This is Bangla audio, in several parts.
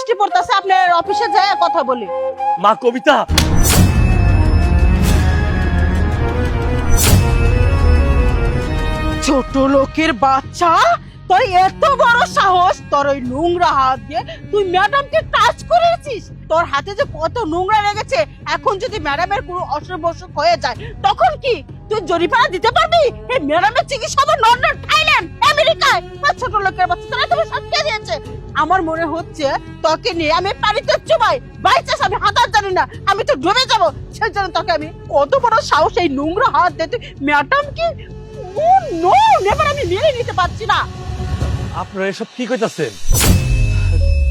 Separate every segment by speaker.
Speaker 1: বৃষ্টি পড়তেছে, আপনার অফিসে যায় কথা বলি।
Speaker 2: মা কবিতা,
Speaker 1: ছোট লোকের বাচ্চা, তোর এত বড় সাহস, তোর ওই নোংরা হাত দিয়ে তুই ম্যাডামকে টাচ করেছিস। তোর হাতে যে কত নোংরা লেগেছে, এখন যদি ম্যাডামের কোনো অসুখ বসুখ হয়ে যায় তখন কি তুই জরিমানা দিতে পারবি? এই ম্যাডামের চিকিৎসা তো লন্ডন, থাইল্যান্ড, আমেরিকায়। আর ছোট লোকের বাচ্চা তারা তুমি সব কে দিয়েছে। আমার মনে হচ্ছে তোকে নিয়ে আমি পানিতে চুবাই, বাইচাস আমি হাতার জানি না, আমি তো ডুবে যাবো। সেই জন্য তোকে আমি, কত বড় সাহস এই নোংরা হাত দিয়ে তুই ম্যাডামকে, ও নো, নেভার, আমি মেনে নিতে পারছি না।
Speaker 2: আপনারা এসব কি কইতাছেন?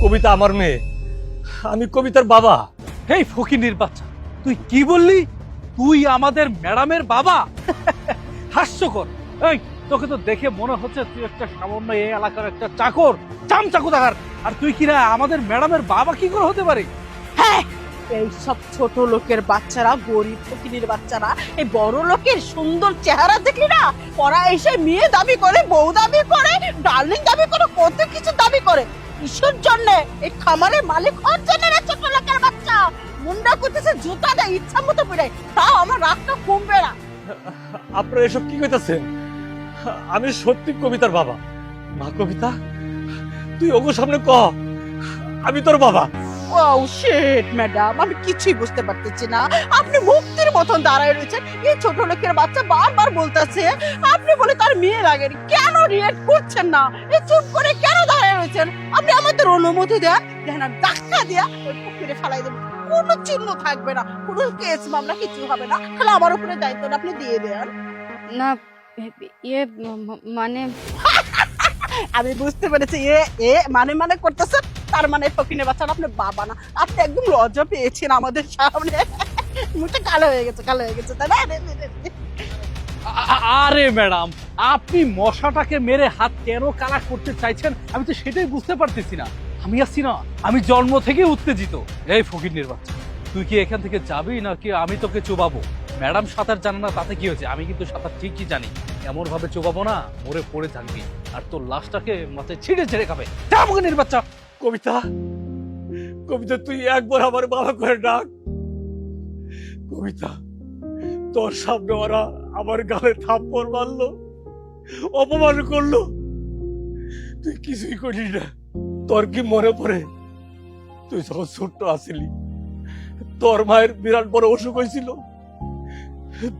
Speaker 2: কবিতা আমার মেয়ে, আমি কবিতার বাবা।
Speaker 3: এই ফকিনীর বাচ্চা, তুই কি বললি? তুই আমাদের ম্যাডামের বাবা? হাস্যকর। এই, তোকে তো দেখে মনে হচ্ছে তুই একটা সামান্য এই এলাকার একটা চাকর, চামচাকু দেখার। আর তুই কিনা আমাদের ম্যাডামের বাবা কি করে হতে পারে?
Speaker 1: হ্যাঁ, এই সব ছোট লোকের বাচ্চারা, গরিব ফকিনীর বাচ্চারা, এই বড় লোকের সুন্দর চেহারা দেখলি না, ওরা এসে মেয়ে দাবি করে, বউ দাবি করে, ডার্লিং দাবি করে, কত কিছু দাবি করে। কিসের জন্য? এই খামারের মালিক হওয়ার জন্য না ছোট লোকের বাচ্চা। মুন্ডা করতেছে, জুতা দেয় ইচ্ছা মতো পিড়ায়, তাও আমার রাগটা কমবে না।
Speaker 2: আপনারা এসব কি কইতাছেন? আমি সত্যি কবিতার বাবা। মা কবিতা, তুই ওগো সামনে ক আমি তোর বাবা।
Speaker 1: ও শিট ম্যাডাম, আমি কিছুই বুঝতে পারতেছি না। আপনি মুক্তির মতন দাঁড়ায় রয়েছেন, এই ছোট লোকের বাচ্চা বারবার বলতেছে আপনি বলে তার মেয়ে লাগেনি, কেন রিয়েক্ট করছেন না? এই চুপ করে কেন দাঁড়ায় রয়েছেন? আপনি আমাদের অনুমতি দেন, দেখেন আমি ধাক্কা দিয়া ওই পুকুরে ফেলাই দেবো, কোনো চিহ্ন থাকবে না, কোনো কেস মামলা কিছু হবে না, তাহলে আমার উপরে দায়িত্বটা আপনি দিয়ে দেন।
Speaker 4: না, ইয়ে মানে
Speaker 1: আমি বুঝতে পেরেছি, এ মানে করতেছেন, তার মানে ফকিনের বাচ্চা আপনি বাবা না। আপনি একদম লজ্জা পেয়েছেন আমাদের সামনে, মুখটা কালো হয়ে গেছে, কালো হয়ে গেছে, তাই না?
Speaker 3: আরে ম্যাডাম, আপনি মশাটাকে মেরে হাত কেন কালা করতে চাইছেন আমি তো সেটাই বুঝতে পারতেছি না। আমি আছি না, আমি জন্ম থেকে উত্তেজিত। এই ফকিনীর বাচ্চা, তুই কি এখান থেকে যাবি নাকি আমি তোকে চুবাবো? ম্যাডাম সাঁতার জানে না তাতে কি হয়েছে, আমি কিন্তু সাঁতার ঠিকই জানি। এমন ভাবে চুবাবো না মরে পড়ে থাকবি, আর তোর লাশটাকে মাথায় ছিঁড়ে ছিঁড়ে খাবে। যা ফকিনীর বাচ্চা।
Speaker 2: কবিতা, কবিতা, তুই একবার আমার বাবা করে ডাক। কবিতা, তোর সামনে ওরা আমার গালে থাপ্পড় মারলো, অপমান করলো, তুই কিছুই করলি না। তোর কি মনে পড়ে তুই যখন ছোট্ট আসিলি, তোর মায়ের বিরাট বড় অসুখ হয়েছিল,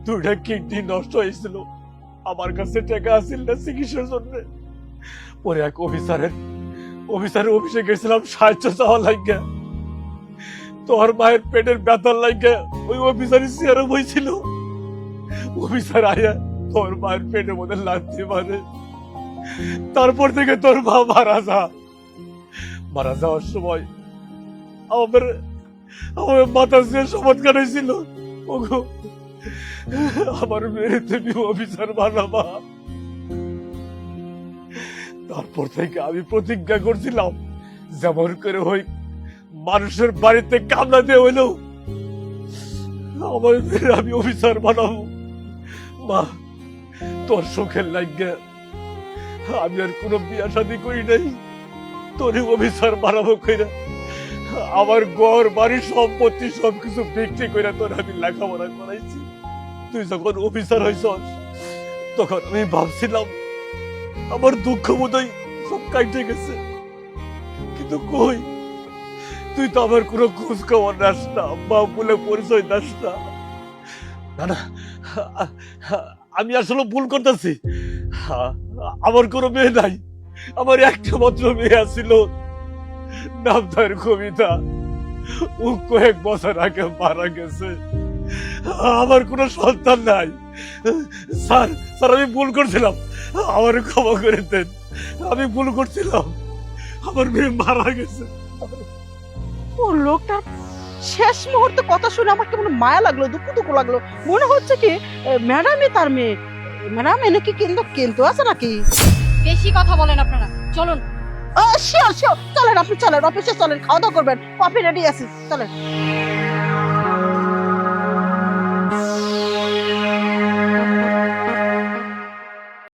Speaker 2: 2টা কিডনি নষ্ট হয়েছিল, আমার কাছে টাকা আসিল না চিকিৎসার জন্য। পরে এক অফিসারের অফিসে গেছিলাম সাহায্য চাওয়ার লাগিয়া। তোর মায়ের পেটের ব্যথার লাগিয়া ওই অফিসারের চেয়ারে বইছিল। অফিসার আয়া তোর মায়ের পেটের মধ্যে লাগতে পারে, তারপর থেকে তোর মা মারা যাওয়ার সময় আমার মাথা দিয়ে শপথ কাটাইছিল, ওগো আমার মেয়ে তুমি অফিসার বানাবা। তারপর থেকে আমি প্রতিজ্ঞা করছিলাম, যেমন করে হই মানুষের বাড়িতে কামলা দিয়ে হইলেও আমার মেয়ে আমি অফিসার বানাবো। মা, তোর সুখের লাগিয়া আমি আর কোনো বিয়া শাদী করি নাই, তোরই অফিসার বানাবো কইরা আমার ঘর বাড়ি সম্পত্তি সবকিছু বিক্রি করে তোর আমি লেখাপড়া করাইছি। তুই যখন অফিসার হইছস তখন আমি ভাবছিলাম আমার দুঃখ বোধহয় সব কাটে গেছে, কিন্তু কই, তুই তো আমার কোনো খোঁজ খবর নাস না, বাপ বলে পরিচয় দাস না। না, আমি আসলে ভুল করতেছি। আমার কোনো মেয়ে নাই, আমার একটা মাত্র মেয়ে আছিল, নাম তার কবিতা। ও কয়েক বছর আগে মারা গেছে, আমার কোনো সন্তান নাই। স্যার, আমি ভুল করছিলাম, আমার ক্ষমা করে দেন, আমি ভুল করছিলাম, আমার মেয়ে মারা গেছে।
Speaker 1: ও লোকটার শেষ মুহূর্তে কথা শুনে আমার কেমন মায়া লাগলো, দুঃখ লাগলো। মনে হচ্ছে কি ম্যাডামই তার মেয়ে। ম্যাডাম এনে কি কিন্তু আছে নাকি?
Speaker 4: বেশি কথা বলেন আপনারা, চলুন।
Speaker 1: শিওর, চলেন, আপনি চলেন, অফিসে চলেন, খাওয়া দাওয়া করবেন, কফি রেডি আছে, চলেন।